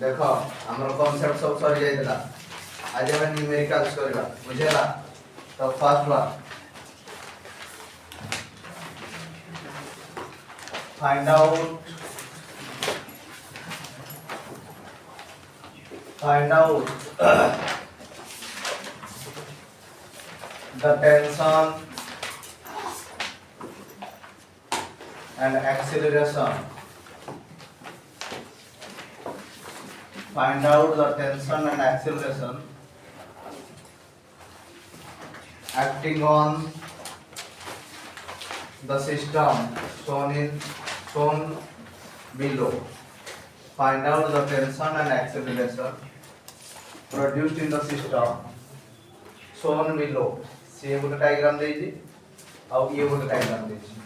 देखो हमर कांसेप्ट सब सर जाइतला आज हम न्यूमेरिकल्स करबा बुझेला तो first one find out the tension and acceleration. Find out the tension and acceleration acting on the system shown below. Find out the tension and acceleration produced in the system shown below. से गोटे diagram देइछि आ ये गोटे diagram देइछि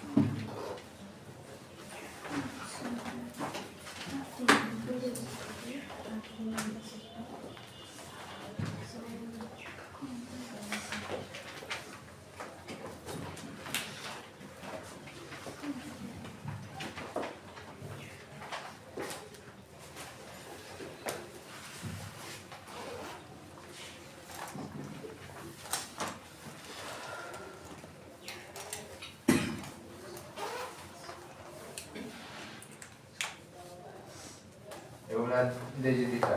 एवढा देइछि दिटा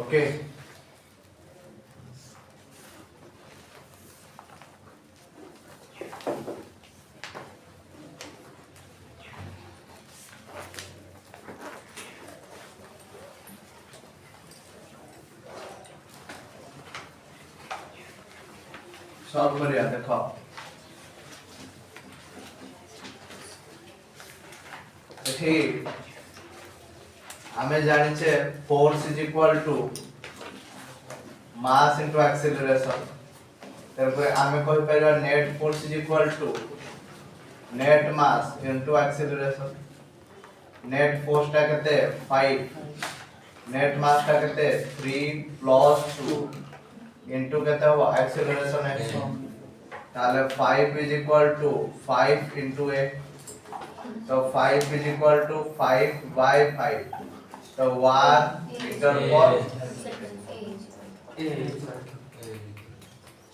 okay solve करिया देखो एठी हमें जानिछे force is equal to mass into acceleration तरपर हमें कहि परबा net force is equal to net mass into acceleration net force टा केते 5 नेट मास टा केते 3 प्लस 2 इनटू केते हो एक्सेलरेशन x ताले 5 is equal to 5 into a तो 5 is equal to 5 by 5 तो 1 meter per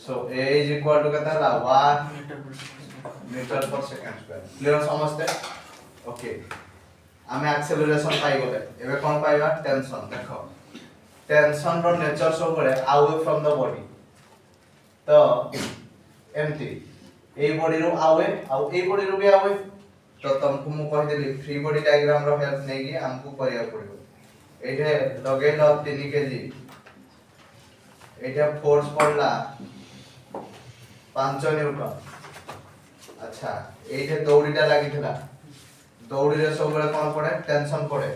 so a is equal to कितना ला 1 meter per second square clear समझते ओके हमें एक्सेलरेशन पाई गले एबे कोन पाइबा टेंशन देखो टेंशन रो नेचर सब बडे अवे फ्रॉम द बॉडी तो एमटी ए बॉडी रो अवे आ ए बॉडी रो भी अवे तो तुमको मु कहि देली फ्री बॉडी डायग्राम रो हेल्प नै कि हमको करिया पड़िबो एठे लगेलो 3 केजी एठे फोर्स पड़ला 5 न्यूटन अच्छा एठे दौड़ीटा लागितला दौड़ी रे सब बेले कोन पड़े टेंशन पड़े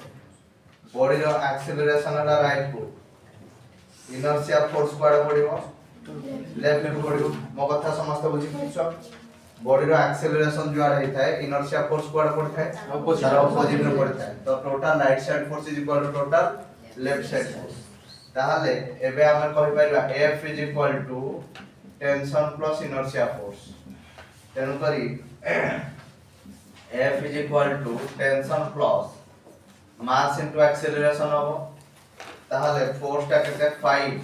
बॉडी रो एक्सेलरेशन ला राइट को इनर्शिया फोर्स पड़े पड़िबो लेफ्ट को पड़िबो मो कथा समस्त बुझी पछो बॉडी रो एक्सेलरेशन जो आड़े थाए इनर्शिया फोर्स को आड़े पड़ता है अपोजिट में पड़ता है तो total right side force is equal to total left side force ताहाले एबे हम कहि परबा F is equal to tension plus inertia force तेनु करी F is equal to tension plus mass into acceleration हो ताहाले फोर्स टा केते 5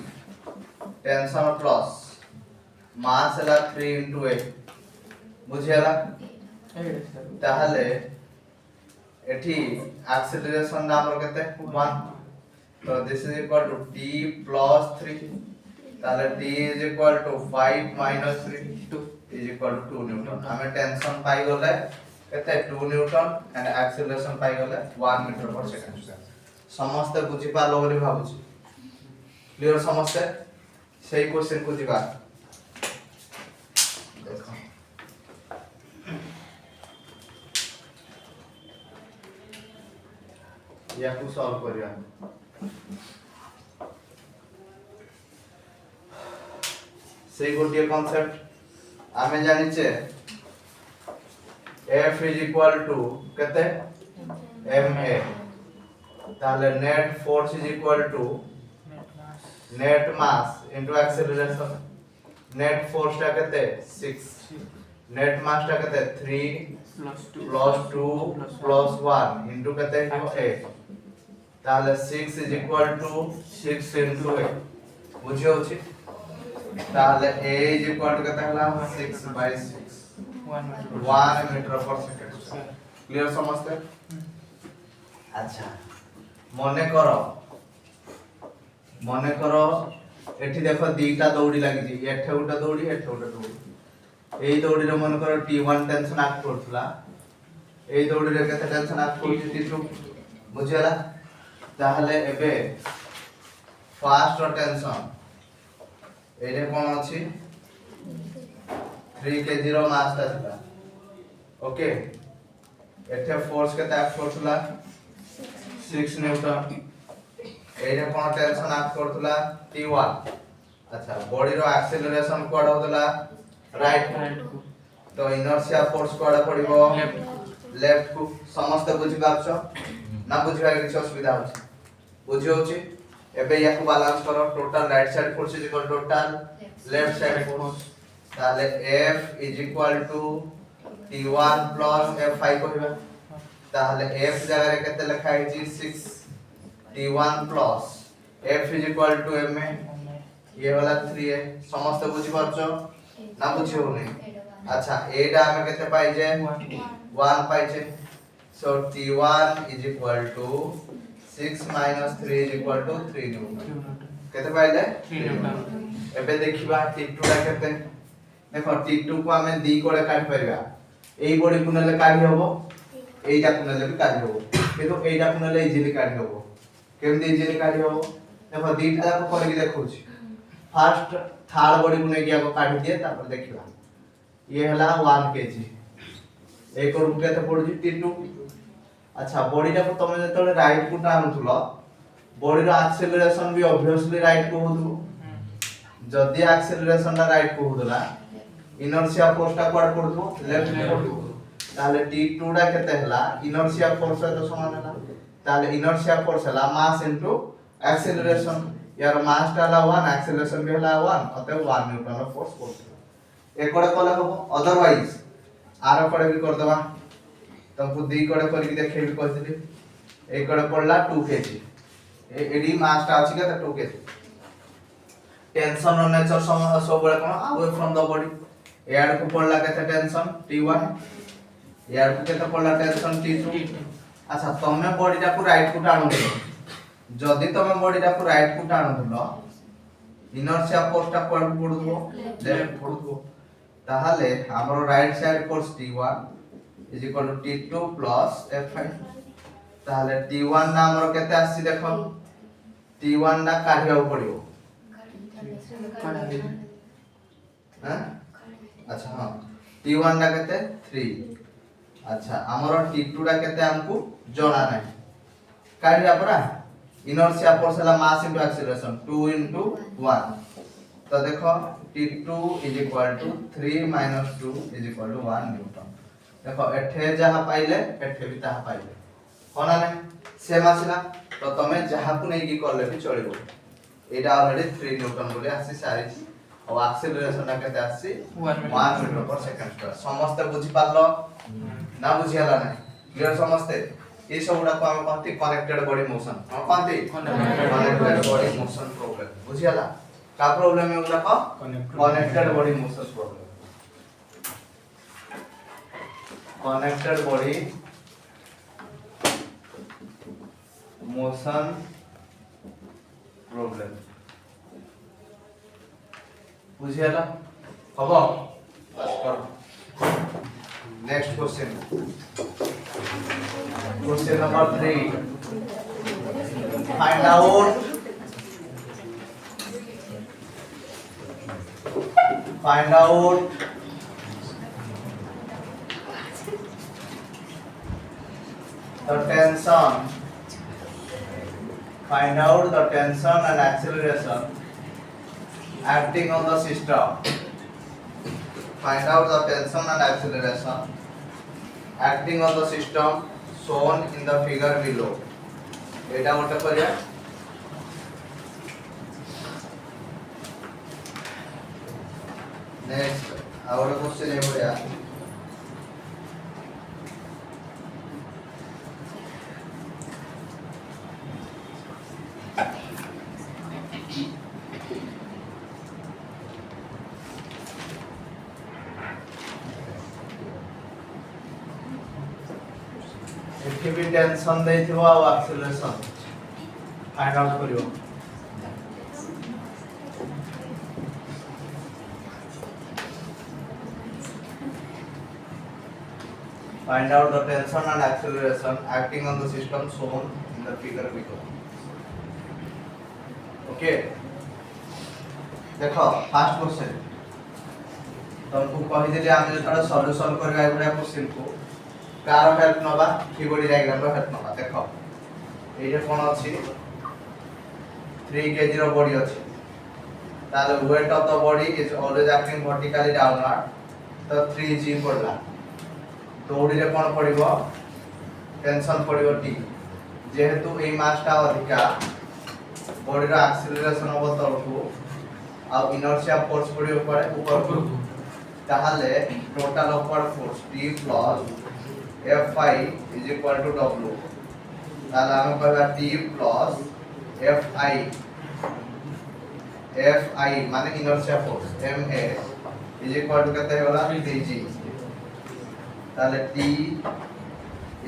टेंशन प्लस मास ला 3 इनटू a बुझियाला ताहले एठी एक्सेलरेशन ना हमर केते 1 तो this is equal to t plus 3 ताहले t is equal to 5 minus 3 2 is equal to 2 newton हमें टेंशन पाई गले केते 2 न्यूटन एंड एक्सेलरेशन पाई गले 1 मीटर पर सेकंड स्क्वायर समस्त बुझी पालो बोली भाबुची क्लियर समस्त सही क्वेश्चन को दिबा देखो या को सॉल्व करिया सेही गोटिए कांसेप्ट आमे जानि छे F इज इक्वल टू केते ma ताले net force is equal to net mass into acceleration net force टा केते 6 नेट मास टा केते 3 प्लस 2 प्लस 1 इनटू केते 8 ताले 6 इज इक्वल टू 6 इनटू 8 बुझियो अछि ताले a इज इक्वल टू केते हला 6 bye 6 1 metre per second clear समझते अच्छा मने करो एठी देखो दीटा दौड़ी लागि जी एठे उटा दौड़ी एठे उटा दौड़ी एई दौड़ी रे मन करो t1 टेंशन आक करथला एई दौड़ी रे केते टेंशन आक करथि t2 बुझियला ताहले एबे फास्ट टेंशन एरे कोन अछि 3 k0 मास ता थिला ओके एठे फोर्स केते आक करथला 6 न्यूटन एरे कोन टेंशन आक करथला t1 अच्छा बॉडी रो एक्सेलरेशन कोड होतला राइट को तो इनर्शिया फोर्स कोड पड़िबो लेफ्ट को समस्त बुझि पाछो ना बुझिबा किछ असुविधा होछि बुझि होछि एबे याकू बैलेंस करो total right side force is equal total left side force ताले F is equal to t1 plus F5 कहबा ताले F जगह रे केते लिखा है जी 6 t1 plus F is equal to m ये वाला 3 है समस्त बुझि परछो ना बुझियो नहीं अच्छा एटा हमें केते पाइ जे 1 पाइ जे so t1 is equal to 6 minus 3 is equal to 3 newton केते पाइले 3 न्यूटन एबे देखिबा t2 ला केते देखो t2 को हमें दी कोडे काट परिबा एई बॉडी को नले काढी हबो एइटा को नले भी काढी हबो किंतु एइटा को नले इजीली काढी हबो केमदी इजीली काढी हबो देखो दीटा को करके देखौछि फर्स्ट थर्ड बॉडी को नेकी आको काढी दिए तापर देखिबा ये हला 1 केजी एक और केते पड़ुछि t2 अच्छा बॉडी टा को तमे जतले राइट को टानुथलो बॉडी रो एक्सेलरेशन भी ऑब्वियसली राइट को होदु जदी एक्सेलरेशन ला राइट को होदला इनर्शिया फोर्स टा कोड पड़थो लेफ्ट को पड़थो ताले t2 टा केते हला इनर्शिया फोर्स तो समान हला ताले इनर्शिया फोर्स हला मास इनटू एक्सेलरेशन यार मास टा हला 1 एक्सेलरेशन भी हला 1 अतः 1 न्यूटन रो फोर्स पड़थो एकड़े कोला हो अदरवाइज आरो कोड़े भी कर दबा तुमको दी कोड़े करके देखेबी कहथिली एकड़े पड़ला 2 केजी एडी मास टा अछि के 2 केजी टेंशन ऑन नेचर सब बळे कोन अवे फ्रॉम द बॉडी यार को पड़ला केते टेंशन t1 यार को केते पड़ला टेंशन t2 अच्छा तमे बॉडी टा को राइट को टाणु दो जदी तमे बॉडी टा को राइट को टाणु दलो इनर्शिया फोर्स टा कोड पड़ुबो लेफ्ट पड़ुबो ताहाले हमरो right side force t1 is equal to t2 plus f5 ताहाले t1 ना हमरो केते आसी देखो t1 ना काढिया पड़िबो हां अच्छा हां t1 ना केते 3 अच्छा हमरो t2 टा केते हमकु जणा नै काढिया परा इनर्शिया फोर्स हला मास इनटू एक्सेलरेशन 2 इनटू 1 तो देखो t2 is equal to 3 minus 2 is equal to 1 newton देखो एठे जहा पाइले एठे भी ताहा पाइले कोना नै सेम आसीला तो तमे जहा को नै की करले भी चलिबो एटा ऑलरेडी 3 न्यूटन बोले आसी सारी और एक्सेलरेशन केते आसी 1 मीटर पर सेकंड स्क्वायर समस्त बुझी पालो ना बुझियाला नै क्लियर समस्ते ये सबुडा को हम कहती कनेक्टेड बॉडी मोशन हम कहती कनेक्टेड बॉडी मोशन प्रॉब्लम बुझियाला का प्रॉब्लम है उडा को connected body motion problem connected body motion problem बुझियाला हबो बस करो next question Question number 3. Find out the tension. Find out the tension and acceleration acting on the system. Find out the tension and acceleration acting on the system shown in the figure below. Eta gote kariya next our question e badiya एठी भी tension देथिबो आ acceleration find out करियो find out the tension and acceleration acting on the system shown in the figure below okay देखो first question तुमको कहि दिले हम जेतरा solution करबा एबडा question को कार हेल्प नबा फ्री बॉडी डायग्राम रो हेल्प नबा देखो एजे कोन अछि 3 kg रो बॉडी अछि ताले weight of the body is always acting vertically downward तो 3g पड़ला दौड़ी रे कोन पड़िबो टेंशन पड़िबो t जेहेतु ए मासटा अधिका बॉडी रो एक्सेलरेशन हो तलको आ इनर्शिया फोर्स पड़िबो पड़े ऊपर को ताहाले total upward force t plus fi is equal to w ताला हम कहबा t प्लस fi माने inertia force ma is equal to कहते होला 3g ताले t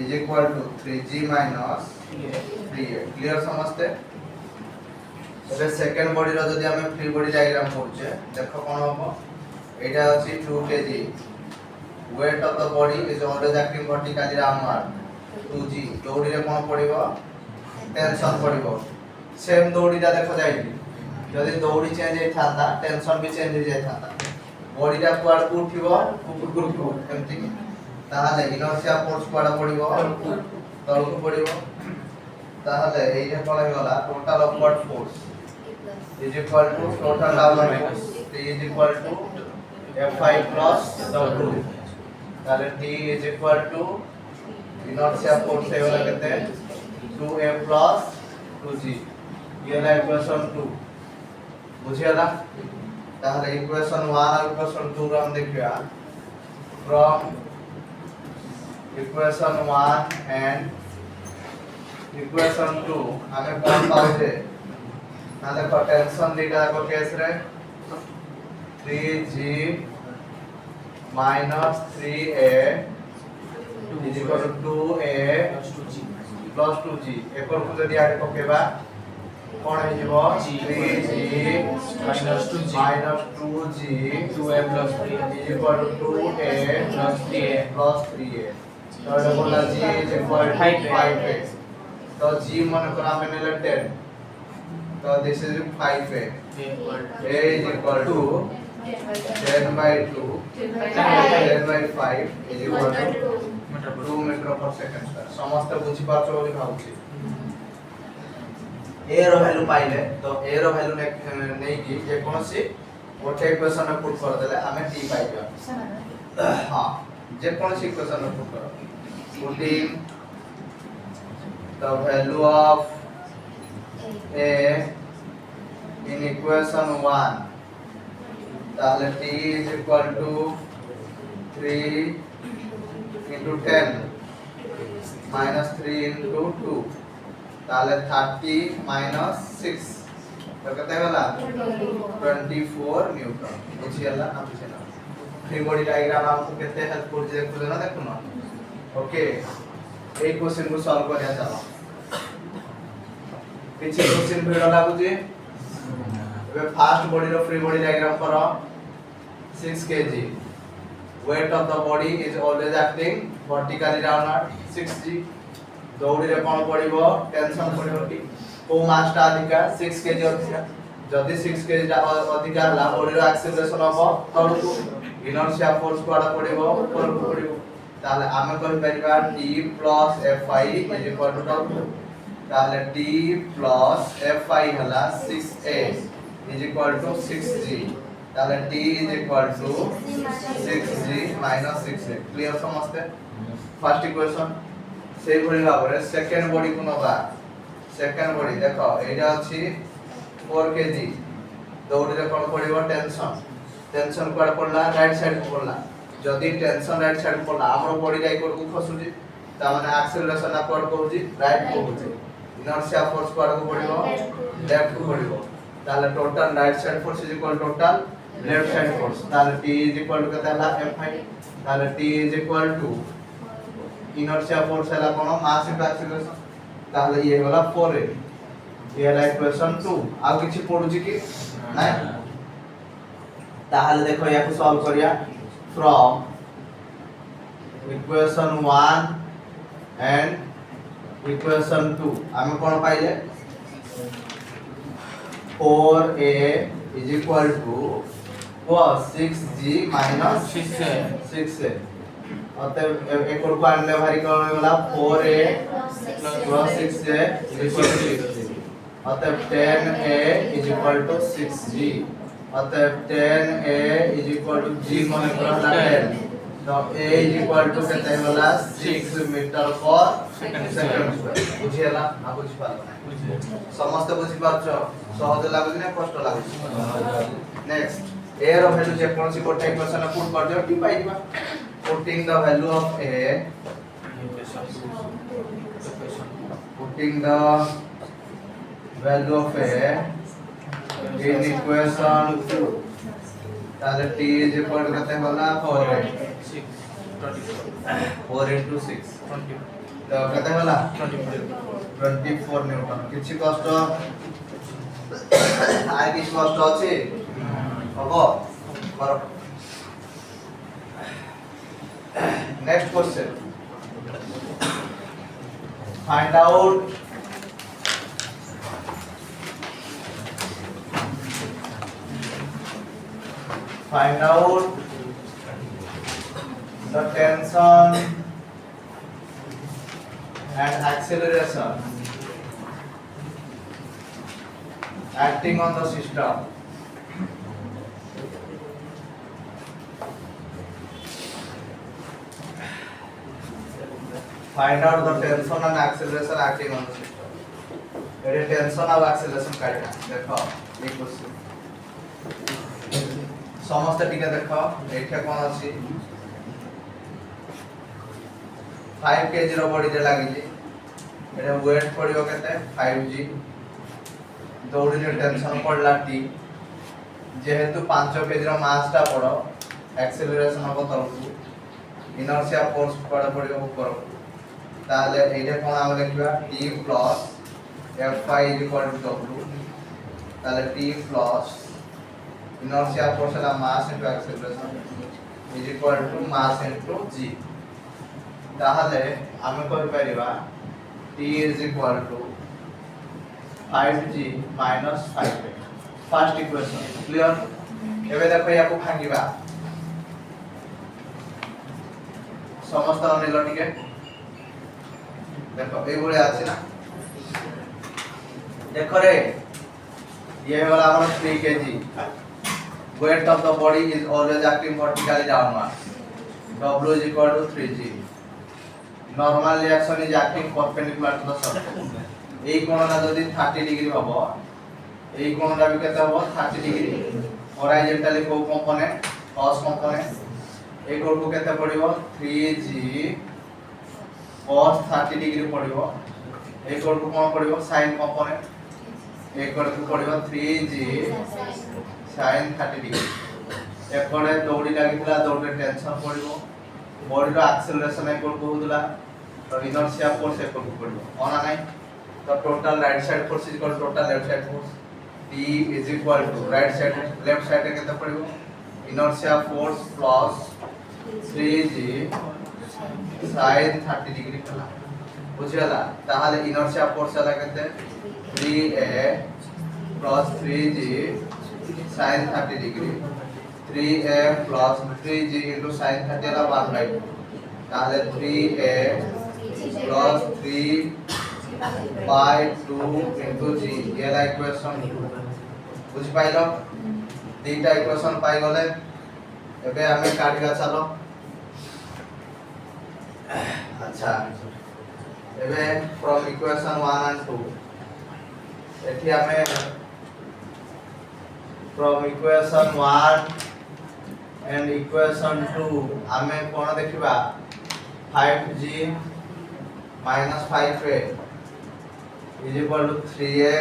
is equal to 3g minus 3a clear समझते ଏବେ सेकंड बॉडी रो जदी हम फ्री बॉडी डायग्राम करछे देखो कोन होबो एटा अछि 2 kg weight of the body is always acting vertically downward 2g दौड़ी रे कोन पड़िबो टेंशन पड़िबो सेम दौड़ीटा देखो जाइबी जदी दौड़ी चेंज हे थांदा टेंशन भी चेंज हो जाय थांदा बॉडीटा कुआड उठिबो कुकुर एमति ताहाले इनर्शिया फोर्स कुआड पड़िबो तळको पड़िबो ताहाले एइटा कोन गला total upward force is equal to total downward force T is equal to Fi plus W ताले T is equal to inertia force है वाला कहते हैं 2A plus 2G ये ना इक्वेशन 2 बुझिया ना ताले इक्वेशन 1 और इक्वेशन 2 रो हम देखिया from equation 1 and equation 2 हमें कौन पाउजे ना देखो टेंशन दीटा को केस रे 3g minus 3a is equal to 2a plus 2g एकर को जदी आडे पकेबा कोन हे जीवो 3g minus 2g 2a plus 3 is equal to 2a plus 3a तो ये बोला g is equal to 5a तो g मन को नाम ने ले 10 so this is 5a a is equal to 10 by 2 10 by 5 is equal to 2 meter per second समस्त बुझी पाछो बोली भाउची a रो वैल्यू पाइले तो a रो वैल्यू नै कि जे कोनसी गोटे इक्वेशन में पुट कर देले हमें t पाइबा हां जे कोनसी इक्वेशन में पुट करो putting the value of a in equation 1 ताले t is equal to 3 into 10 minus 3 into 2 ताले 30 minus 6 तो कितना वाला 24 न्यूटन बुझियला ना बुझियला फ्री बॉडी डायग्राम आपको कितने हेल्पफुल जे देखो ना देखो ना ओके एक क्वेश्चन को सॉल्व करया चलो पीछे क्वेश्चन भिड़ लागु जे ଏବେ ଫାଷ୍ଟ ବଡି ର ଫ୍ରି ବଡି ଡାଇଗ୍ରାମ କର 6 kg weight of the body is always acting vertically downward 6g ଦୌଡ଼ି ରେ कोन पड़िबो टेंशन पड़िबो कि को मास टा अधिका 6 kg अधिका जदी 6 kg टा अधिका ला बॉडी रो एक्सेलरेशन हो तळको इनर्शिया फोर्स कोडा पड़िबो ऊपर को पड़िबो ताले आमे कहि परिबा t plus fi is equal to w ताले t plus fi हला 6a is equal to 6g ताले t is equal to 6g minus 6a clear समझते फर्स्ट इक्वेशन से भली भाबरे सेकंड बॉडी को नबा सेकंड बॉडी देखो एटा अछि 4 kg दौड़ी रे कोन पड़िबो टेंशन कोड पड़ला राइट साइड को पड़ला जदी टेंशन राइट साइड पड़ला हमरो बॉडी राइट को खसुजी ता माने एक्सेलरेशन कोड कहूजी राइट को होजी इनर्शिया फोर्स कोड को पड़िबो लेफ्ट को पड़िबो ताले total right side force is equal total left side force ताले t इज इक्वल टू कता ला Fi ताले t is equal to inertia force है कौन मास इनटू एक्सीलरेशन ताहले ये होला 4a ये है इक्वेशन 2 आ किछि पडुछि कि नहीं ताहले देखो या को सॉल्व करिया फ्रॉम इक्वेशन 1 एंड इक्वेशन 2 हम कोन पाइले 4a is equal to what 6g minus 6a अतः एक और को आणले भारी कोन होला 4a plus 6a is equal to 6g अतः 10a is equal to 6g अतः 10a is equal to g माने होला 10 तो a is equal to केते होला 6 मीटर पर सेकंड स्क्वायर बुझियला आ बुझि पारला समस्त बुझि पारछो सहज लागुछि ना कष्ट लागुछि नेक्स्ट a रो वैल्यू जे कोनसी कोटा इक्वेशन पुट कर दियो टी पाइ दिबा putting the value of a putting the value of a in equation 2 ताले t is equal to केते होला 4 4 into 6 तो केते होला 24 न्यूटन किछि कष्ट आइ किछि कष्ट अछि हबो करो next question find out the tension and acceleration acting on the system find out the tension and acceleration acting on the system ये tension और acceleration काढा देखो ये क्वेश्चन समस्त टिके देखो एठे कोन अछि 5 kg रो बॉडी जे लागि जे एटा वेट पडियो केते 5g दौड़ी रे टेंशन पडला t जेहेतु 5 kg रो मास टा पडो एक्सेलरेशन हो तरफु इनर्शिया फोर्स पड पडियो ऊपर ताले एटा कोन हम लिखबा t plus fi is equal to w ताले t plus inertia force la mass into acceleration is equal to mass into g ताले हम कहि परिबा t is equal to 5g minus 5a first equation clear एबे देखो या को भांगीबा समस्त अनिल टिके देखो ए बोले आछि ना देखो रे ये वाला हमर 3 kg weight of the body is always acting vertically downward w is equal to 3g normal reaction is acting perpendicular to the surface এই কোণটা যদি 30 ডিগ্রি হবো এই কোণটা বি কত হবো 30 ডিগ্রি হরাইজন্টালি কো কম্পোনেন্ট cos কম্পোনেন্ট এই কোণটো কত পড়িবো 3g cos 30 डिग्री पड़िबो ए कोड को कोन पड़िबो sin कंपोनेंट ए कोड को पड़िबो 3g sin 30 डिग्री ए कोडे दौड़ी लागितला दौड़े टेंशन पड़िबो बॉडी रो एक्सेलरेशन ए कोड को होतला तो इनर्शिया फोर्स ए कोड को पड़िबो ओना नै तो total right side force is equal total left side force t is equal to right side left side केते पड़िबो inertia force plus 3g sin 30 degree कला बुझियला ताहाले इनर्शिया फोर्स हला केते 3a plus 3g sin 30 degree 3a plus 3g into sin 30 हला 1/2 ताहाले 3a plus 3/2 into g ये ला equation बुझि pilo तीनटा इक्वेशन पाइ गले एबे हमें काटिका चलो अच्छा एबे फ्रॉम इक्वेशन 1 एंड 2 एठी हमें फ्रॉम इक्वेशन 1 एंड इक्वेशन 2 हमें कोन देखिबा 5g minus 5a is equal to 3a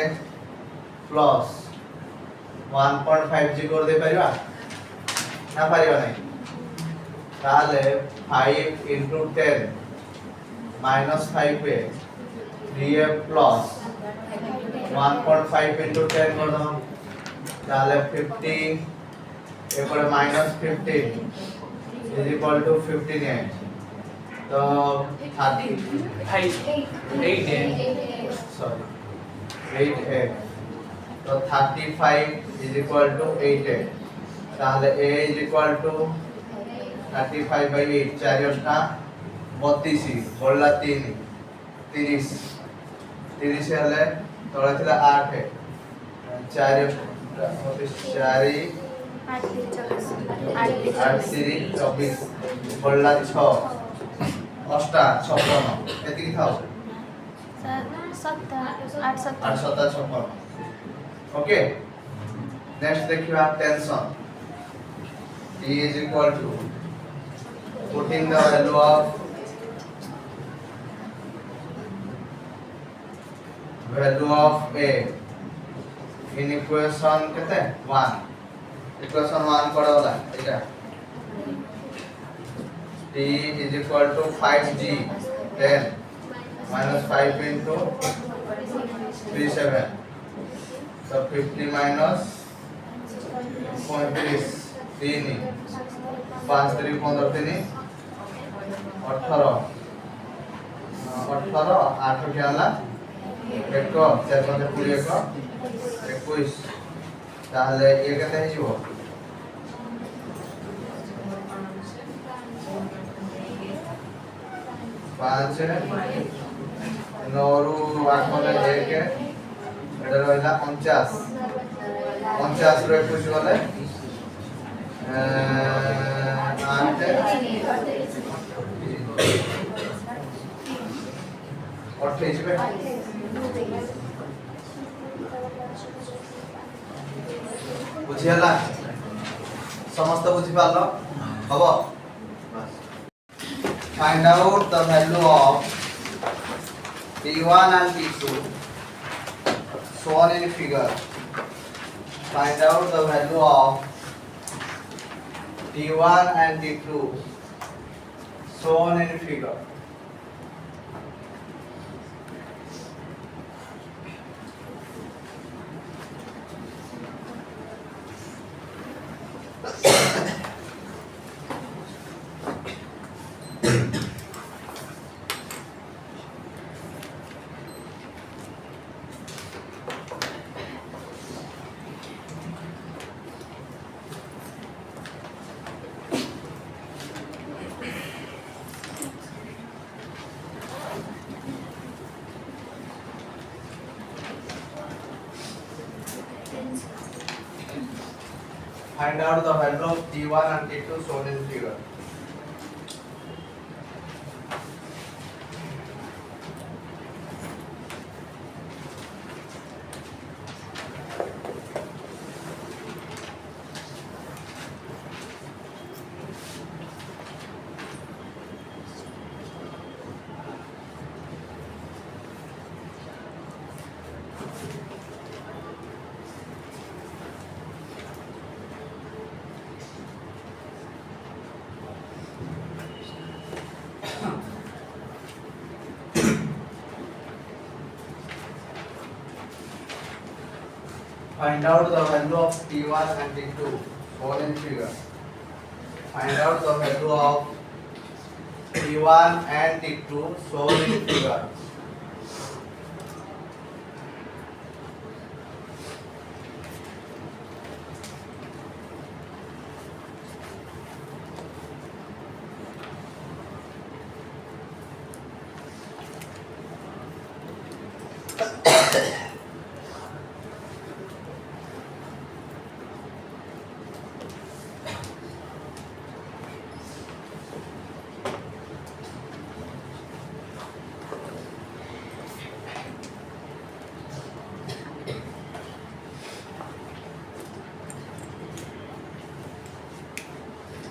plus 1.5g कर दे परिबा ना परिबा नहीं ताले 5 into 10 minus 5a 3a plus 1.5 into 10 कर दो ताले 50 एपरे माइनस 15 is equal to 58 तो 8 sorry 8 तो 35 is equal to 8 ताले a is equal to 35 by 8 चार योजना 32 बोला 3 30 30 हेले तोड़ा थिला 8 है 4 4 8 3 24 बोला 6 अष्टा 56 एतिकी थाओ सर 7 8 7 56 ओके नेक्स्ट देखिए आप tension T is equal to putting the value of A in equation कितने 1 equation 1 पढ़ा वाला ठीक है T is equal to 5G 10 minus 5 into 37 so 50 minus 35 3 5 3 15 3 18 18 8 के आला एक 4 5 20 21 ताहले ये केते हे जीवो पाँच नौरु आठ मने एक एटा रहिला 49 49 रे कुछ गले 8 28 पे बुझियाला समस्त बुझि पालो हबो find out the value of T1 and T2 shown in figure find out the value of T1 and T2 shown in figure find out the value of T1 and T2 shown in figure find out the value of T1 and T2 shown in figure find out the value of T1 and T2 shown in figure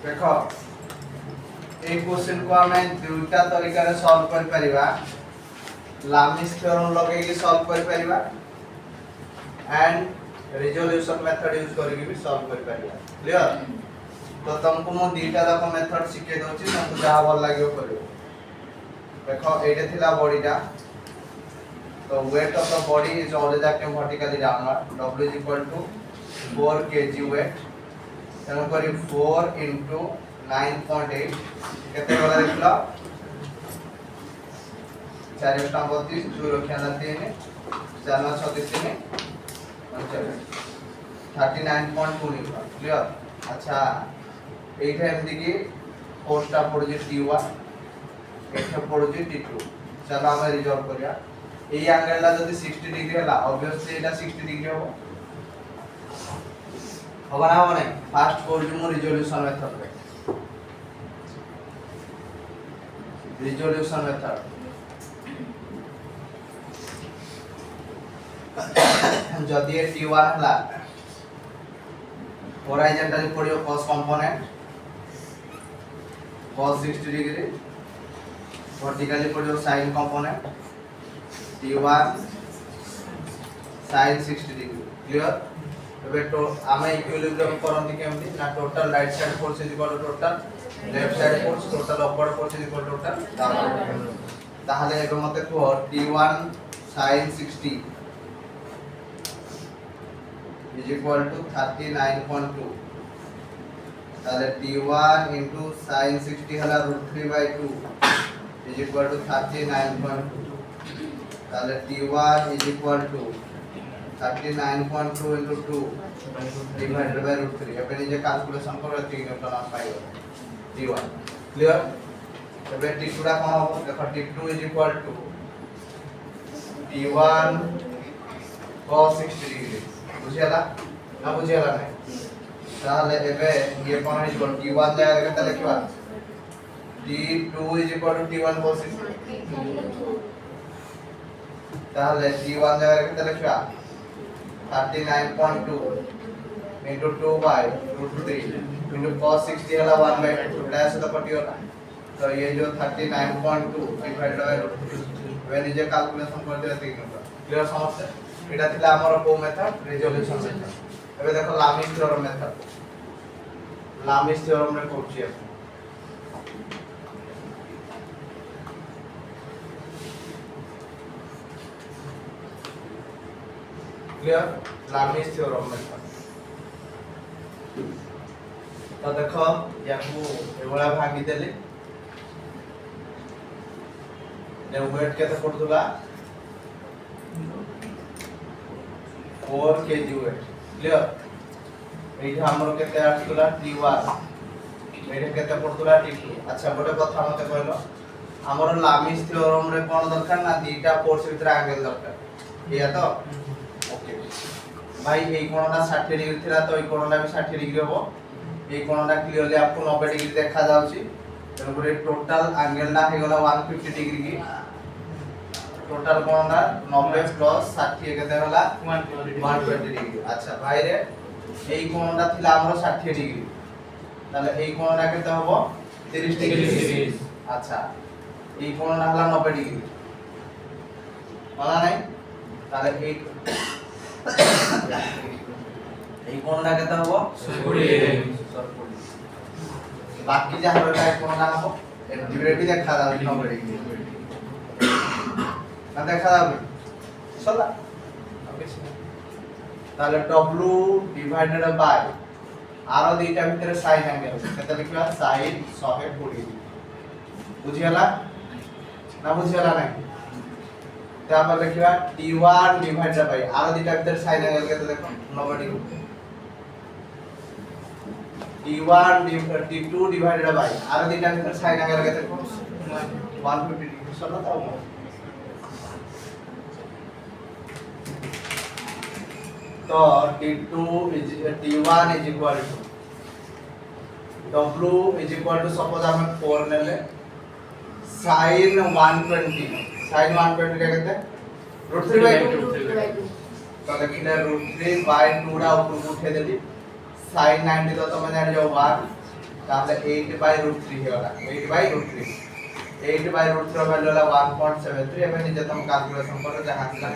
देखो एक question को हमें दुईटा तरीका रे solve कर परिबा लामिस theorem लगे के सॉल्व कर परिबा एंड रिजोल्यूशन मेथड यूज करके भी सॉल्व कर परिबा क्लियर तो तुमको मु दीटा तक मेथड सिखे दोची तुमको जहा भल लागियो करियो देखो एटे थिला बॉडीटा तो weight of the body is always acting vertically downward w is equal to 4 kg weight तेणु करी 4 into 9.8 केते गला देखला 4 * 32 2 रखिया 3 4 * 36 ने 39.2 न्यूटन क्लियर अच्छा एठा एमदी की फोर्सटा पड़ुजी T1 एठा पड़ुजी T2 चलो हम रिजॉल्व करिया ए एंगल ला जदी 60 डिग्री हला ऑब्वियसली एटा 60 डिग्री हो होगा ना होगा नहीं फास्ट कोड मु रिजोल्यूशन मेथड रे रिजोल्यूशन मेथड जदी T1 हला हॉरिजॉन्टली पड़ियो cos component cos 60 degree vertically पड़ियो sin component T1 sin 60 degree clear एबे तो आमे इक्विलिब्रियम करंती केमती ना total right side force is equal to total left side force total upward force is equal to total downward ताहले एबे मते को T1 sin 60 is equal to 39.2 ताहले T1 into sin 60 हला √3/2 इज इक्वल टू 39.2 ताहले T1 is equal to 39.2 into 2 divided by √3 एबे निजे calculation करो 3 न्यूटन आप पाइबो T1 क्लियर एबे T2 रा कोन हो देखो T2 is equal to T1 cos 60 degree बुझियाला ना बुझियाला नहीं ताहले एबे ये कोन है जो T1 जाय केते लिखबा T2 is equal to T1 cos 60 ताहले T1 জায়গায় কেতে লিখবা 39.2 into 2 by √3 into cos 60 हला 1/2 এটা আছে তো কটি হলা তো ये जो 39.2 divided by √3 वे নিজে ক্যালকুলেশন করে দিলে 3 নম্বর ক্লিয়ার সমস্যা এটা ছিল আমার কোন মেথড রেজোলিউশন মেথড এবে দেখো Lamis theorem method Lamis theorem রে করছি এখন क्लियर लामिस थ्योरम मेथड तो देखो याकू एवला भागी देली ने वेट केते पड़तुला 4 kg वेट क्लियर एठी हमर केते आछुला T1 एठी केते पड़तुला T2 अच्छा गोटे कथा मते कहलो हमर लामिस थ्योरम रे कोन दरकार ना दीटा फोर्स भीतर एंगल दरकार या तो ओके भाई এই কোণটা 60 ডিগ্রি ଥିଲା তো এই কোণটা भी 60 ডিগ্রি হবে এই কোণটা ক্লিয়ারলি आपको 90 ডিগ্রি দেখা যাচ্ছে তারপরে টোটাল অ্যাঙ্গেলটা হয়ে গেল 150 ডিগ্রি কি টোটাল কোণটা 90 প্লাস 60 কেতে হলা 120 ডিগ্রি আচ্ছা ভাইরে এই কোণটা ছিল আমার 60 ডিগ্রি তাহলে এই কোণটা কেতে হবে 30 ডিগ্রি আচ্ছা এই কোণটা হলো 90 ডিগ্রি মানা নাই তাহলে এই কোণটা কেতে হবে 120 বাকি যা হবে তাই কোণটা হবে ডিভাইড দেখা যাবে 90 ডিগ্রি না দেখা যাবে চলা তাহলে w ডিভাইডেড বাই আরো দুইটা ভিতরে sin অ্যাঙ্গেল কেতে লিখবা sin 120 বুঝিয়ালা না বুঝিয়ালা নাই তারপর লিখবা T1 ডিভাইডেড বাই আরো দুইটা ভিতরে sin অ্যাঙ্গেল কেতে দেখো 90 degree T1 T2 divided by আরো দুইটা ভিতরে sin অ্যাঙ্গেল কেতে দেখো 150 ডিগ্রি চলো তাও तो T1 is equal to W is equal to suppose हम 4 ले ले sin 120 sin 120 क्या कहते हैं √3/2 तो लिखना √3/2 रा ऊपर उठे देली sin 90 तो तुम जान जाओ 1 ताहले 8/√3 हे वाला 8/√3 8/√3 वैल्यू वाला 1.73 एबे निजे तुम कैलकुलेशन करो जहां से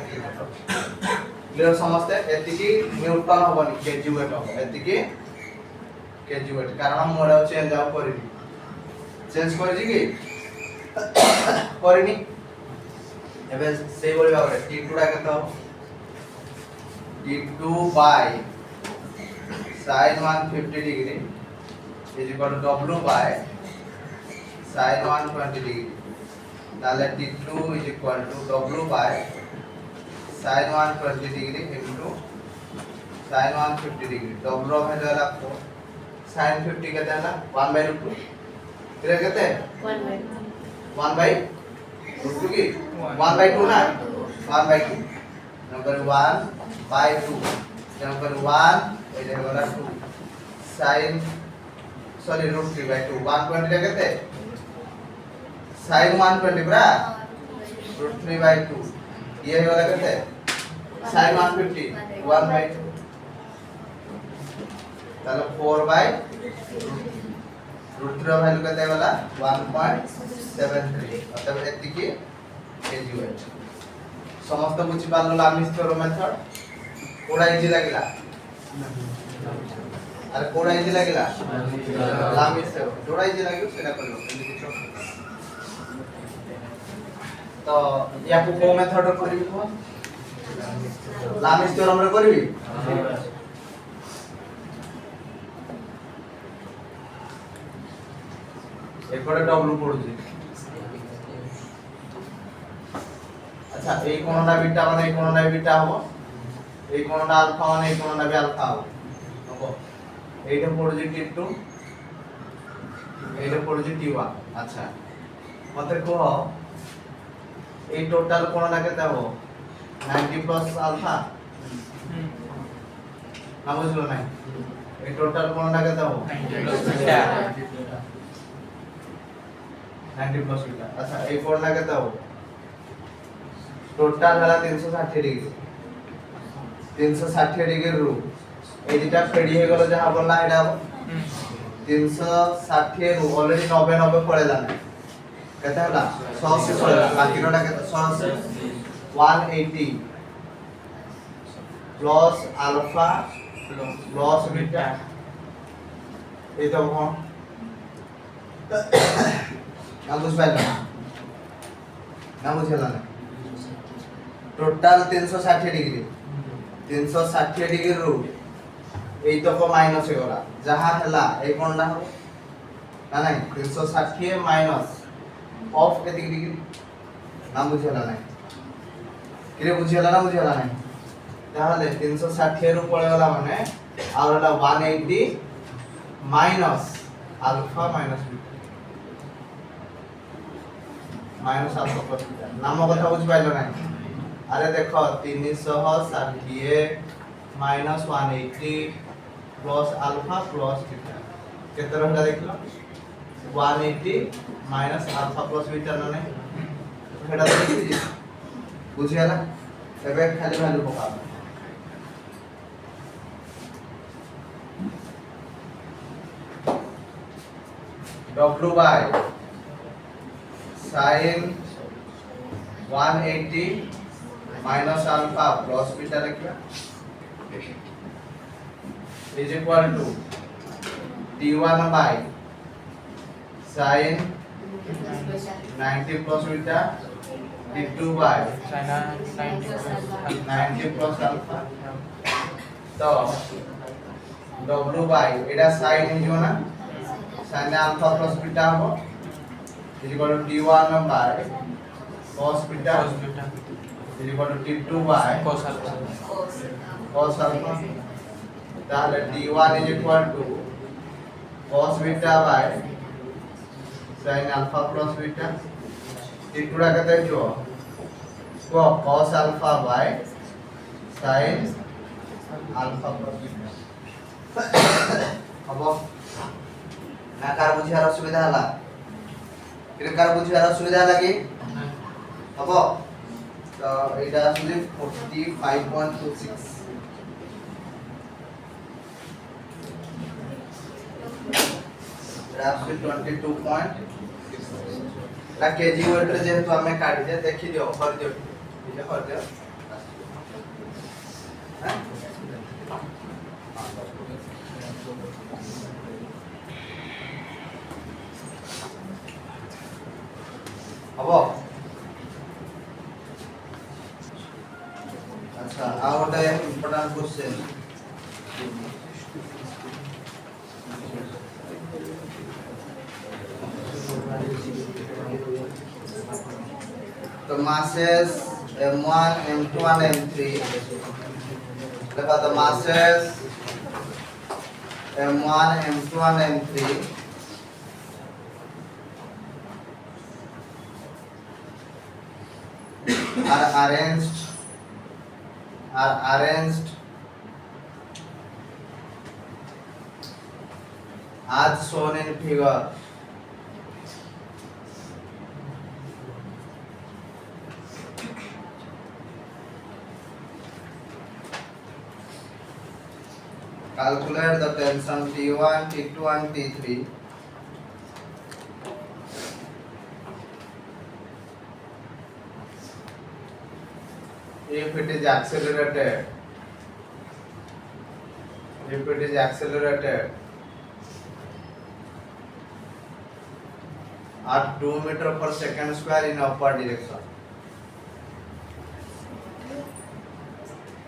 क्लियर समझते एतिकी न्यूटन होबनी केजी वेट हो एतिकी केजी वेट कारण मोडा चेंज आउ करिबी चेंज करि जी की କରିନି ଏବେ ସେଇ ଭଳି ଭାବରେ t2 ଟା କେତେ ହବ t2 by sin 150 degree is equal to w by sin 120 degree তাহলে t2 is equal to w by sin 120 degree into sin 150 degree w ର ଭ୍ୟାଲୁ ହେଲା 4 sin 50 କେତେ ହେଲା 1/2 ଏରେ କେତେ 1/2 की 1/2 ना 1/2 नंबर 1/2 नंबर 1 एले होला 2 sin सॉरी √3/2 120 रे केते sin 120 बरा √3/2 ये होला केते sin 150 1/2 ताले 4/√3 ର ଭ୍ୟାଲୁ କେତେ ହେଲା 1.73 অর্থাৎ এতিকি কেজি ওয়েট সমস্ত বুঝি পারলো Lamis theorem method Coda easy লাগিলা আর কোডা ইজি লাগিলা লামিস থিওরম কোডা ইজি লাগিও সেটা করলো কিন্তু কিছু তো ইয়াকু কোন মেথড রে করিবি কোন লামিস থিওরম রে করিবি এপটে ডব্লু পড়ুছি আচ্ছা এই কোণটা বিটা মানে এই কোণটা বিটা হবে এই কোণটা আলফা মানে এই কোণটা বি আলফা হবে হবো এইটা পড়ুছি t2 এইটা পড়ুছি t1 আচ্ছা মতে কহ এই টোটাল কোণটা কেতে হবে 90 প্লাস আলফা না বুঝলো না এই টোটাল কোণটা কেতে হবে 90 प्लस बीटा अच्छा ए कोण ना केता हो टोटल वाला 360 डिग्री 360 डिग्री रु ए दिटा फेडी हे गलो जहा बोलला एडा 360 रु ऑलरेडी 90 90 पळेला ना केता होला 100 से पळेला बाकी रोटा केता 100 से 180 plus alpha plus beta A तो हो ना बुझ पाइल ना बुझेला ना टोटल 360 डिग्री 360 डिग्री रु एई तो को माइनस हे गला जहा हला ए कोनडा हो ना नहीं 360 माइनस ऑफ केति डिग्री ना बुझेला ना किरे बुझेला ना बुझेला ना ताहले 360 रु पळे गला माने आरला 180 minus alpha minus minus alpha plus beta नाम कथा बुझ पाइलो ना अरे देखो 360 minus 180 plus alpha plus beta केते रहला देखलो 180 माइनस अल्फा प्लस बीटा ना नहीं हेडा देखि बुझियाला एबे खाली वैल्यू पका w by sin 180 minus alpha plus beta लिखिया is equal to t1 by sin 90 plus beta t2 by sin 90 plus alpha तो w by एटा sin हिजो ना sin alpha plus beta हो is equal to t1 by cos beta is equal to t2 by cos alpha ताहले t1 is equal to cos beta by sin alpha plus beta t2 रा केते जो को cos alpha by sin alpha plus beta अब ना car बुझियार सुविधा हला car बुझियार सुविधा लगी हबो तो एटा आसुली 45.26 आसुली 22.6 ला केजी वेट रे जेहेतु हमें काढी दे देखि दियो कर दियो ठीक है कर दियो हैं हबो अच्छा आ गोटे important question the masses m1 m2 and m3 look at the masses m1 m2 and m3 are arranged as shown in figure. Calculate the tension T1, T2 and T3. If it is accelerated at 2 meter per second square in upward direction,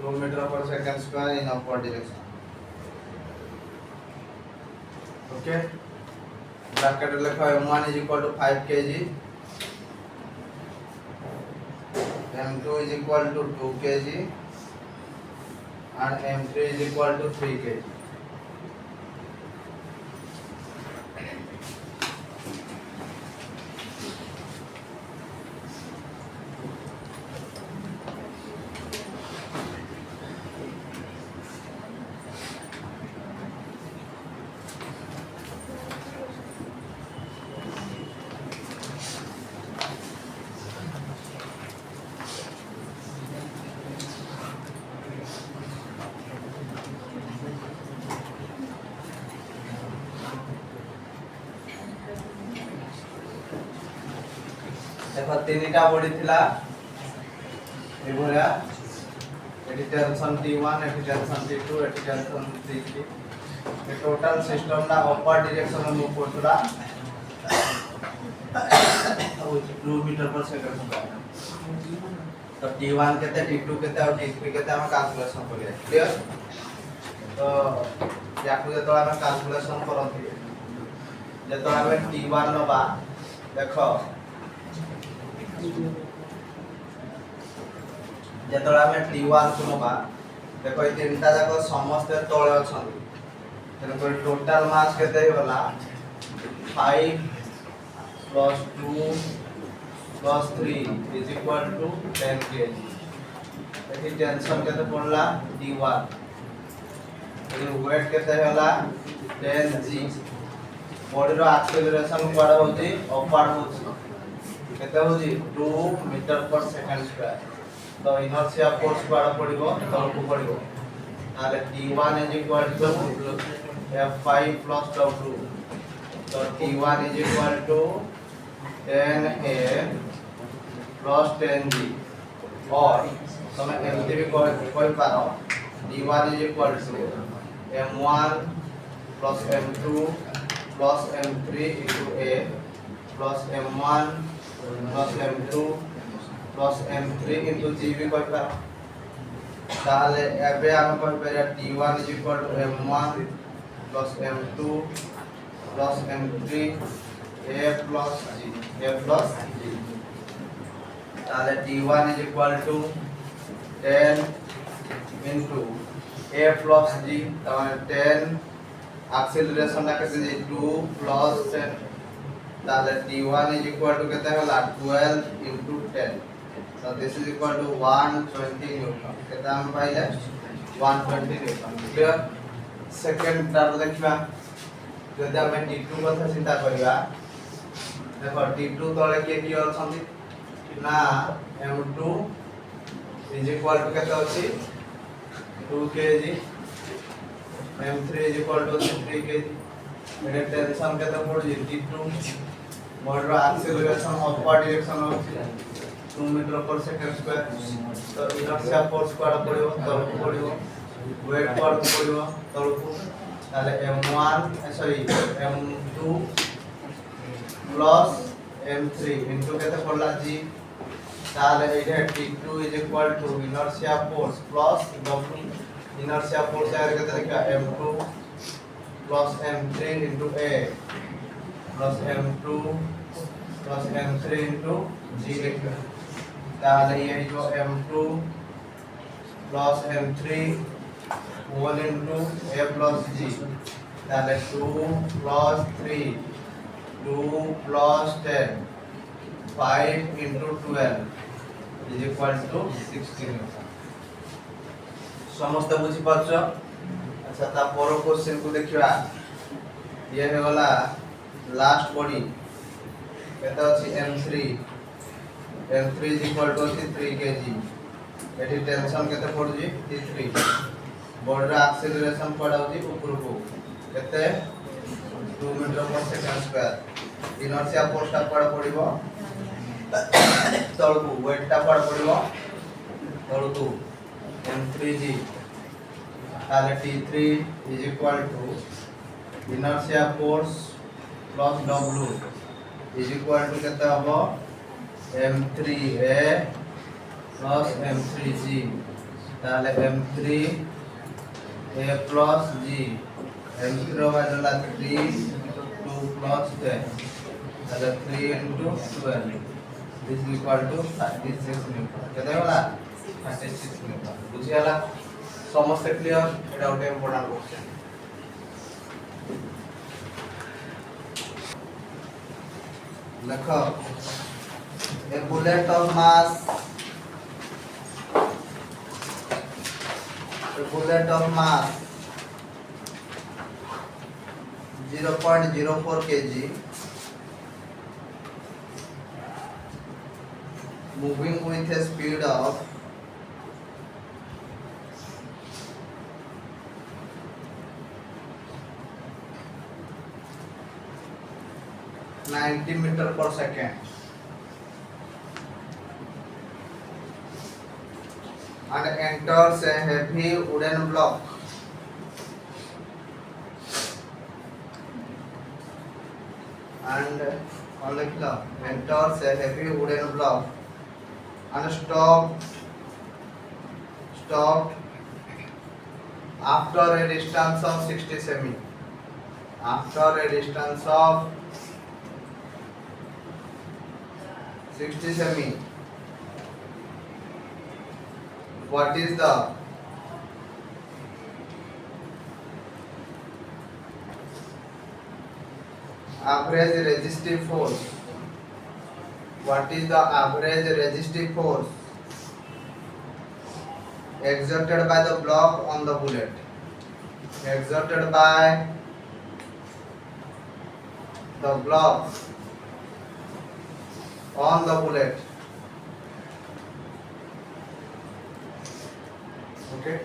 2 meter per second square in upward direction. Okay, bracket लिखो m1 is equal to 5 kg, m2 is equal to 2 kg and m3 is equal to 3 kg. देखो तीनटा body थिला ए भलिया एटी tension T1 एटी tension T2 एटी tension T3 ए टोटल सिस्टम ना अपर डायरेक्शन में मूव करतला 2 मीटर पर सेकंड तो T1 केते T2 केते और T3 केते हम कैलकुलेशन करिया क्लियर तो याकु जतो हम कैलकुलेशन करथि जतो हम T1 नबा देखो जेतला में T1 सुनबा देखो ए तीनटा जाको समस्त तळे अछन तेन कोई टोटल मास केते होला 5 plus 2 plus 3 is equal to 10 kg eighty tension केते पड़ला D1 ए वेट केते होला 10 g बॉडी रो एक्सेलरेशन कोडा होची अपवर्ड होची केते होची 2 मीटर पर सेकंड स्क्वायर तो इनर्शिया फोर्स कोडा पड़िबो तळकु पड़िबो ताले T1 is equal to F5 plus W तो T1 is equal to 10A plus 10G और તમે એમથી भी કોઈ પારો D1 is equal to M1 plus M2 plus M3 into A plus M1 plus M2 plus M3 into G भी कोई पारो ताले एबे हम कोई पारे T1 is equal to M1 plus M2 plus M3 A plus G ताले T1 is equal to 10 into A plus G ताले 10 acceleration ना कैसे 2 plus 10 ताले T1 is equal to कितना होला 12 into 10 so this is equal to 120 newton कितना हम पाइले 120 newton क्लियर सेकंड टार देखिबा जदि हम T2 कथा चिंता करिया देखो T2 तळे के अछंती ना M2 is equal to केता अछि 2 kg M3 is equal to 3 kg मेरे टेंशन केता पड़ T2 बॉडी रो एक्सेलरेशन अपवर्ड डायरेक्शन होछि 2 मीटर पर सेकंड स्क्वायर तो इनर्शिया फोर्स कोडा पड़िबो तळकु पड़िबो वेट कोडा पड़िबो तळकु ताले M1 sorry M2 plus m3 into কেতে পড়লা g তাহলে এটা t2 is equal to inertia force plus w inertia force এর কেতে লিখা m2 plus m3 into a plus m2 plus m3 into g लिखा তাহলে ये जो m2 plus m3 whole into a plus g তাহলে 2 plus 3 2 plus 10 5 into 12 is equal to 16 समस्त बुझी पाछ अच्छा ता पर क्वेश्चन को देखिबा ये हे वाला लास्ट बॉडी केता अछि m3 is equal to 3 kg एठी टेंशन केते पड़ुजी t3 बॉडी रा एक्सेलरेशन पड़ाउजी ऊपर को केते 2 metre per second square inertia force टा पड़िबो तळकु वेट टा पड़िबो तळकु m3g ताले t3 is equal to inertia force plus w is equal to केते हबो m3a plus m3g ताले m3a plus g m0 वाला 3 2 plus 10 ताले 3 into 12 this is equal to 36 Newton केते होला 36 न्यूटन बुझियाला समस्त क्लियर एटा ओटे इंपोर्टेंट क्वेश्चन लिखो a bullet of mass 0.04 kg moving with a speed of 90 meter per second and enters a heavy wooden block and enters a heavy wooden block and stopped after a distance of 60 semi after a distance of 60 semi what is the average resistive force what is the average resistive force exerted by the block on the bullet exerted by the block on the bullet okay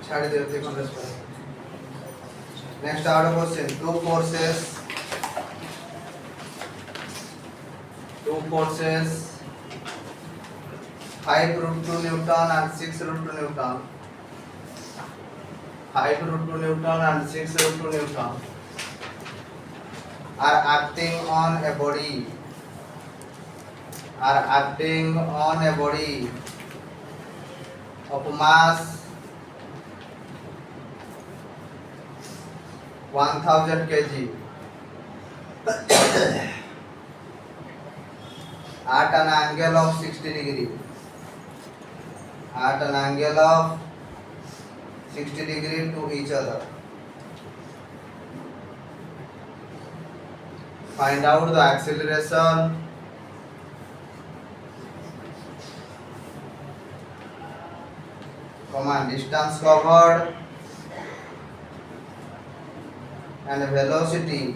छाड़ दे देखो next out question two forces 5 root 2 newton and 6 root 2 newton 5 root 2 newton and 6 root 2 newton are acting on a body of mass 1000 kg at an angle of 60 degree to each other find out the acceleration distance covered and velocity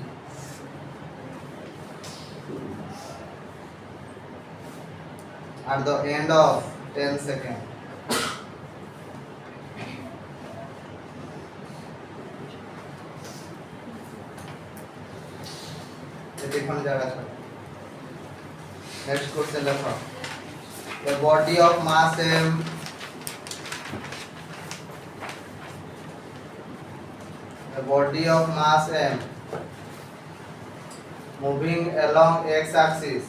at the end of 10 seconds देखने जाएगा next question देखो a body of mass m moving along x axis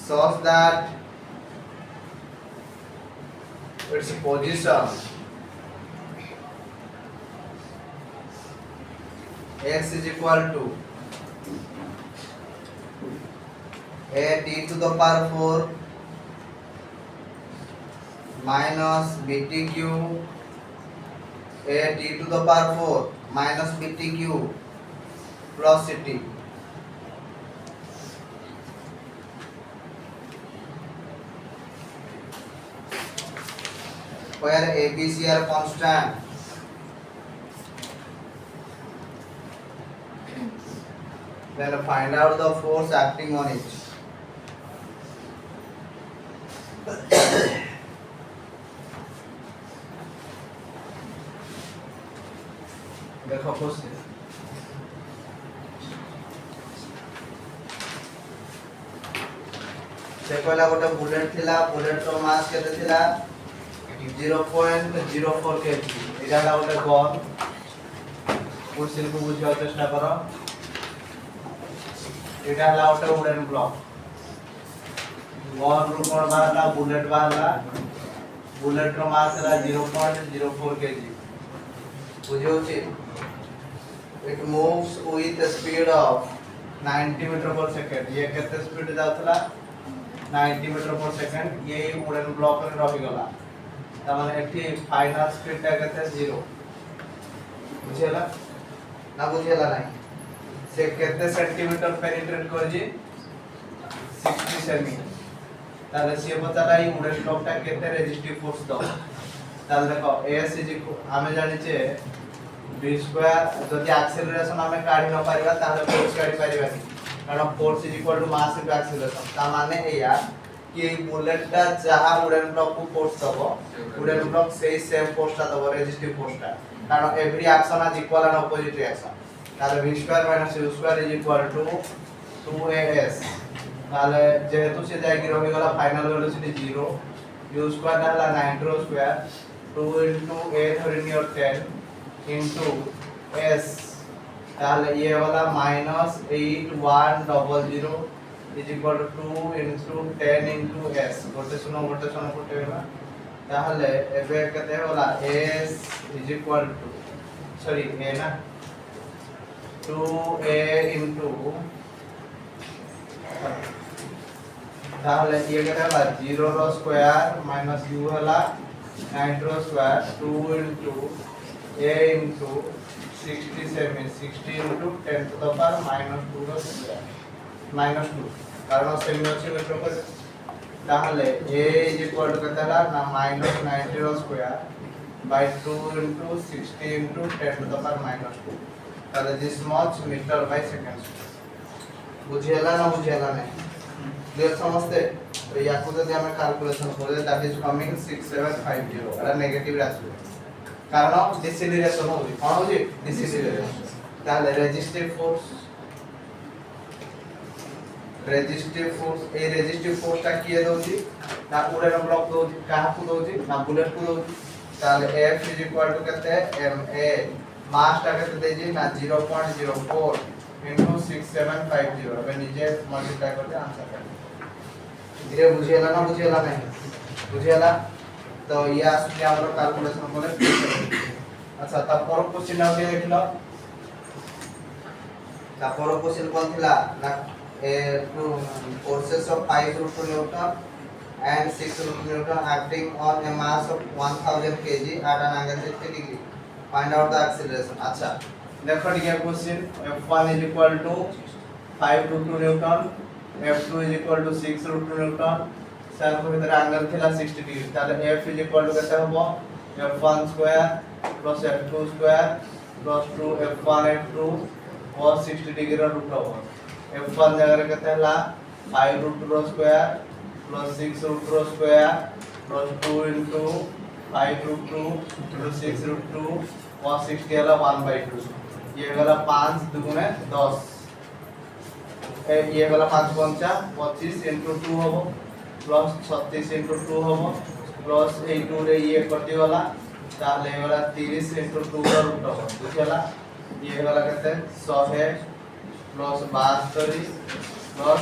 such that its position x is equal to a t to the power 4 minus btq a t to the power 4 minus btq plus ct, where a b c are constant. Then find out the force acting on it. देखो question से पहला गोटे bullet थिला, bullet रो मास केते थिला 0.04 KG. एटा ला गोटे गन क्वेश्चन को बुझिया चेष्टा करो। एटा ला गोटे वुडन ब्लॉक गन रो कोन बाहरला बुलेट बाहरला, बुलेट रो मास ला 0.04 केजी बुझियो छी। It moves with the speed of 90 metre per second. ये कितने स्पीड जाउतला 90 मीटर पर सेकंड। ये वुडन ब्लॉक रे रहि गला त माने एठी फाइनल स्पीड ता केते 0 बुझेला ना बुझेला नहीं से केते सेंटीमीटर पेनिट्रेट कर जी 60 सेमी। ताले से बताला ई वुडन ब्लॉक ता केते रेजिस्टिव फोर्स दो। ताले देखो s हमें जानि छे v स्क्वायर जदि एक्सेलरेशन हमें काढी न पारिबा ताले फोर्स काढी पारिबा नहीं, कारण force is equal to mass into acceleration. ता माने एया कि बुलेट ता जहा वुडन ब्लॉक को फोर्स दबो वुडन ब्लॉक सेही सेम फोर्स ता दबो रेजिस्टिव फोर्स ता, कारण every action is equal and opposite reaction. ताले v square minus u square is equal to 2as। ताले जेहेतु से जाय गिरो गला फाइनल वेलोसिटी 0, u स्क्वायर हला 9 रो स्क्वायर 2 into a धरिनी और 10 into s। ताले ये वाला minus 8100 is equal to 2 into 10 into s। गोटे सुनो गोटे ताले एबे कते होला s is equal to sorry a ना 2a into ताले ये कते होला 0 रो स्क्वायर माइनस u होला 9 रो square 2 into a into 67 60 into 10 to the power minus 2 रो स्क्वायर minus 2 कारण सेमी अछि मीटर पर। ताहले a is equal to कतला ना minus 90 रो square by 2 into 60 into 10 to the power minus 2। ताहले this much meter by second। बुझेला ना बुझेला नहीं क्लियर समझते। तो याको जदि हमें कैलकुलेशन करे that is coming 6750 Etah negative राशि कारण डिसिलेरेशन होई कोन होई डिसिलेरेशन। ताले रेजिस्टिव फोर्स ए रेजिस्टिव फोर्स ता किए दोची ना उड़न ब्लॉक दोची काहा को दोची ना बुलेट को दोची। ताले F इज इक्वल टू कहते हैं ma मास ता कहते देजी ना 0.04 into 6750। अब नीचे मल्टीप्लाई करते आंसर कर धीरे बुझेला ना बुझेला नहीं बुझेला। तो ये आसले हमरो कैलकुलेशन करे। अच्छा तापर क्वेश्चन आ के देखलो तापर क्वेश्चन कोन थिला ना forces of 5 root 2 newton and 6 root 2 newton acting on a mass of 1000 kg at an angle 60 degree, find out the acceleration। अच्छा देखो ठीक है question f1 is equal to 5 root 2 newton, f2 is equal to 6 root 2 newton। Sir को भीतर angle थिला 60 degree. ताले f is equal to केते हबो f1 square plus f2 square plus 2 f1 f2 और 60 डिग्री रो रूट हबो। f1 जगह रे केते हला 5 root 2 रो स्क्वायर प्लस 6 root 2 रो square plus 2 into 5 root 2 into 6 root 2 और 60 हला 1/2। ये वाला 5 दुगुने 10 ये वाला 5 पंचा 25 into 2 होबो प्लस 36 into 2 होबो प्लस ए 2 रे ये कटि वाला ताले ये वाला 30 into 2 का रूट होबो बुझला ये वाला केते 100 प्लस 72 प्लस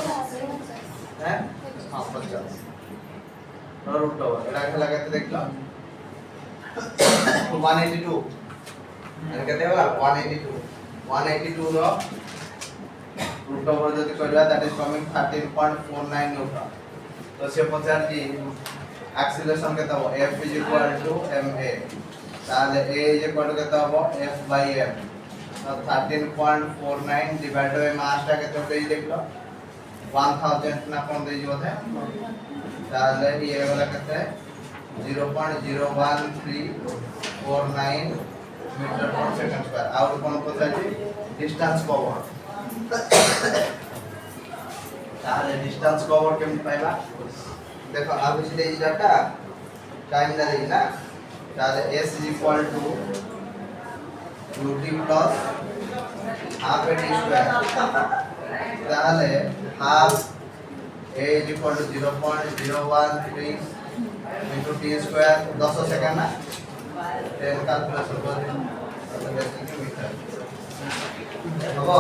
हैं हां 50 रूट होबो एटा केला केते देखलो 182 एटा केते होला 182 रो रूट ओवर जति करबा दैट इज कमिंग 13.49 न्यूटन तो से पचार की एक्सीलरेशन केता हो f ma ताले a केता हो f by m तो 13.49 डिवाइड बाय मास टा केते देई देखलो 1000 ना कोन देई जोथे ताले ये वाला केते 0.01349 मीटर पर सेकंड स्क्वायर और कोन पचार की डिस्टेंस कवर ताले डिस्टेंस कवर केम पाइबा देखो अब इस देई डाटा टाइम दा देई ना ताले s √t plus half a t square ताले half a 0.013 into t square 10 second ना टेन कैलकुलेशन कर मीटर हबो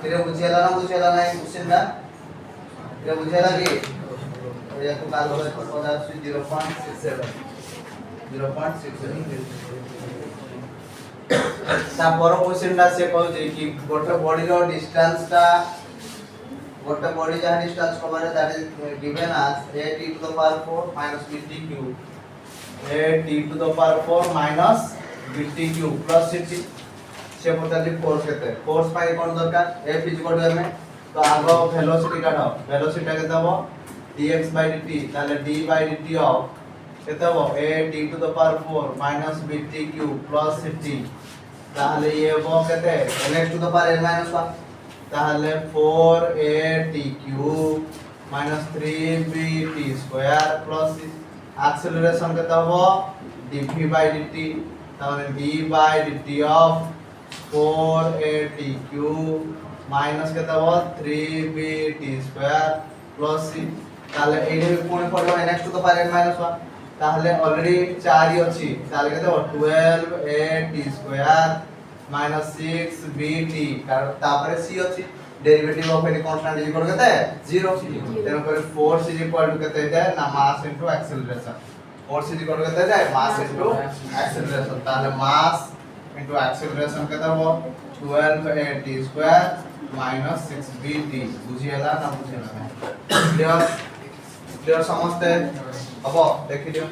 तेरे बुझेला ना क्वेश्चन दा तेरे बुझेला की ये तो काल होगा तो 0.67 ता पर क्वेश्चन दा से कहू जे कि गोटे बॉडी रो डिस्टेंस ता गोटे बॉडी जा distance cover that is given as a t to the power 4 minus b t cube a t to the power 4 minus b t cube plus c से पता फोर्स केते फोर्स पाई कोन दरकार f m तो आगो velocity काढो velocity केते हो dx dt ताले d dt of केते हो a t to the power 4 minus b t cube plus c ताले ये हो केते n to the power n minus 1 ताले 4a t cube minus 3b t square plus acceleration केते हो dv dt ताले d dt of 4a t cube minus केता हो 3b t square plus c ताले एडे कोन पडलो n to the power n minus 1 ताले already 4 ही अछि ताले केता हो 12a t square minus 6b t तापरे c अछि derivative of any constant is equal केते 0 तेनो पर फोर्स इज इक्वल टू केते है ना mass into acceleration force is equal to केते है मास इनटू एक्सेलरेशन ताले मास into acceleration केता हो 12a t square minus 6b t बुझियला ना बुझियला क्लियर क्लियर समझते अब देखि दियो